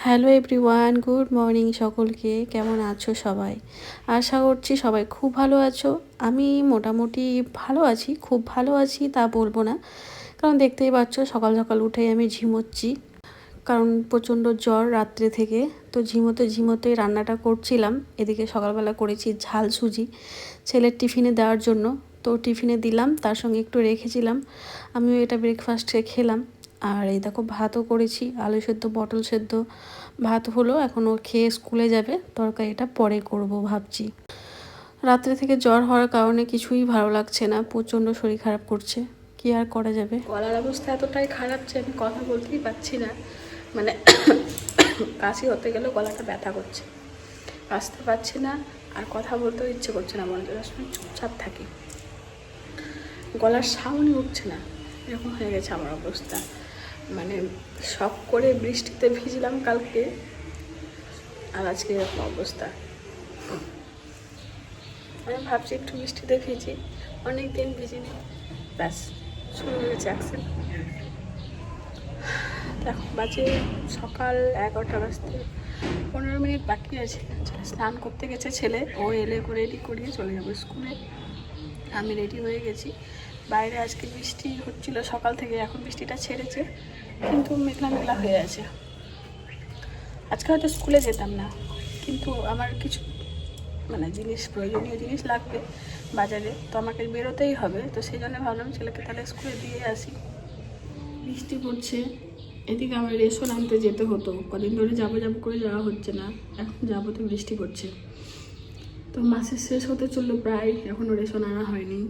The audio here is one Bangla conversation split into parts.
হ্যালো এভরিওয়ান, গুড মর্নিং সকলকে। কেমন আছো সবাই? আশা করছি সবাই খুব ভালো আছো। আমি মোটামুটি ভালো আছি, খুব ভালো আছি তা বলবো না, কারণ দেখতেই পাচ্ছ সকাল সকাল উঠেই আমি ঝিমোচ্ছি, কারণ প্রচণ্ড জ্বর রাত্রে থেকে। তো ঝিমোতে ঝিমোতে রান্নাটা করছিলাম। এদিকে সকালবেলা করেছি ঝাল সুজি ছেলের টিফিনে দেওয়ার জন্য। তো টিফিনে দিলাম, তার সঙ্গে একটু রেখেছিলাম, আমিও এটা ব্রেকফাস্টে খেলাম। আর এই দেখো ভাতও করেছি, আলু সেদ্ধ পটল সেদ্ধ ভাত হলো, এখন ও খেয়ে স্কুলে যাবে, তরকারিটা পরে করব ভাবছি। রাত্রে থেকে জ্বর হওয়ার কারণে কিছুই ভালো লাগছে না, প্রচণ্ড শরীর খারাপ করছে, কি আর করা যাবে। গলার অবস্থা এতটাই খারাপ যে আমি কথা বলতেই পারছি না, মানে কাশি হতে গেলে গলাটা ব্যথা করছে, আসতে পারছি না, আর কথা বলতেও ইচ্ছে করছে না, মনে হচ্ছে চুপচাপ থাকি, গলার সাউন্ডই উঠছে না, এরকম হয়ে গেছে আমার অবস্থা। মানে শখ করে বৃষ্টিতে ভিজলাম কালকে, আর আজকে এরকম অবস্থা। আমি ভাবছি একটু বৃষ্টিতে ভিজি, অনেক দিন ভিজিনি, ব্যাস শুরু হয়েছে অ্যাকশন। দেখো বাজে সকাল 11টা বাজতে 15 মিনিট বাকি আছে। স্নান করতে গেছে ছেলে, ও এলে রেডি করিয়ে চলে যাবো স্কুলে। আমি রেডি হয়ে গেছি। বাইরে আজকে বৃষ্টি হচ্ছিল সকাল থেকে, এখন বৃষ্টিটা ছেড়েছে, কিন্তু মেঘলা মেঘলা হয়ে আছে। আজকে হয়তো স্কুলে যেতাম না, কিন্তু আমার কিছু জিনিস, প্রয়োজনীয় জিনিস লাগবে বাজারে, তো আমাকে বেরোতেই হবে, তো সেই জন্য ভাবলাম ছেলেকে তাহলে স্কুলে দিয়ে আসি। বৃষ্টি পড়ছে, এদিকে আমার রেশন আনতে যেতে হতো, কদিন ধরে যাবো যাবো করে যাওয়া হচ্ছে না, এখন যাবো তো বৃষ্টি পড়ছে। তো মাসের শেষ হতে চললো প্রায়, এখনও রেশন আনা হয়নি।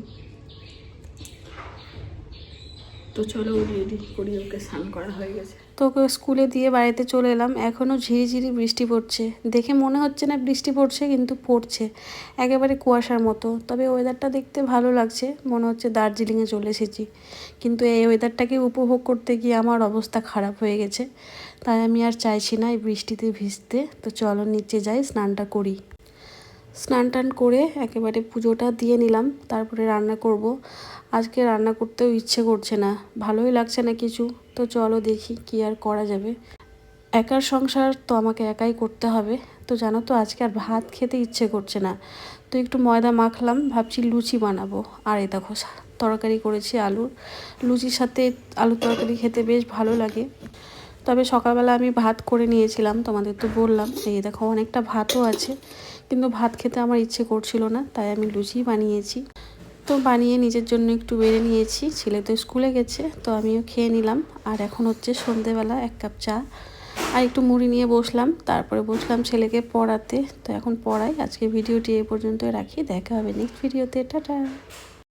তো চলো রেডি করি, ওকে স্নান করা হয়ে গেছে, তো ওকে স্কুলে দিয়ে বাড়িতে চলে এলাম। এখনও ঝিরিঝিরি বৃষ্টি পড়ছে, দেখে মনে হচ্ছে না বৃষ্টি পড়ছে, কিন্তু পড়ছে একেবারে কুয়াশার মতো। তবে ওয়েদারটা দেখতে ভালো লাগছে, মনে হচ্ছে দার্জিলিংয়ে চলে এসেছি, কিন্তু এই ওয়েদারটাকে উপভোগ করতে গিয়ে আমার অবস্থা খারাপ হয়ে গেছে, তাই আমি আর চাইছি না এই বৃষ্টিতে ভিজতে। তো চলো নিচে যাই, স্নানটা করি। স্নান টান করে একেবারে পুজোটা দিয়ে নিলাম, তারপরে রান্না করব। আজকে রান্না করতেও ইচ্ছে করছে না, ভালোই লাগছে না কিছু। তো চলো দেখি কি আর করা যাবে, একার সংসার তো আমাকে একাই করতে হবে। তো জানো তো আজকে আর ভাত খেতে ইচ্ছে করছে না, তো একটু ময়দা মাখলাম, ভাবছি লুচি বানাবো। আর এই দেখো তরকারি করেছি আলুর, লুচির সাথে আলুর তরকারি খেতে বেশ ভালো লাগে। তবে সকালবেলা আমি ভাত করে নিয়েছিলাম, তোমাদের তো বললাম। এই দেখো অনেকটা ভাতও আছে, কিন্তু ভাত খেতে আমার ইচ্ছে করছিল না, তাই আমি লুচি বানিয়েছি। তো বানিয়ে নিজের জন্য একটু বেড়ে নিয়েছি, ছেলে তো স্কুলে গেছে, তো আমিও খেয়ে নিলাম। আর এখন হচ্ছে সন্ধেবেলা 1 কাপ চা আর একটু মুড়ি নিয়ে বসলাম, তারপরে বসলাম ছেলেকে পড়াতে। তো এখন পড়াই। আজকে ভিডিওটি এই পর্যন্ত রাখি, দেখা হবে নেক্সট ভিডিওতে, টাটা।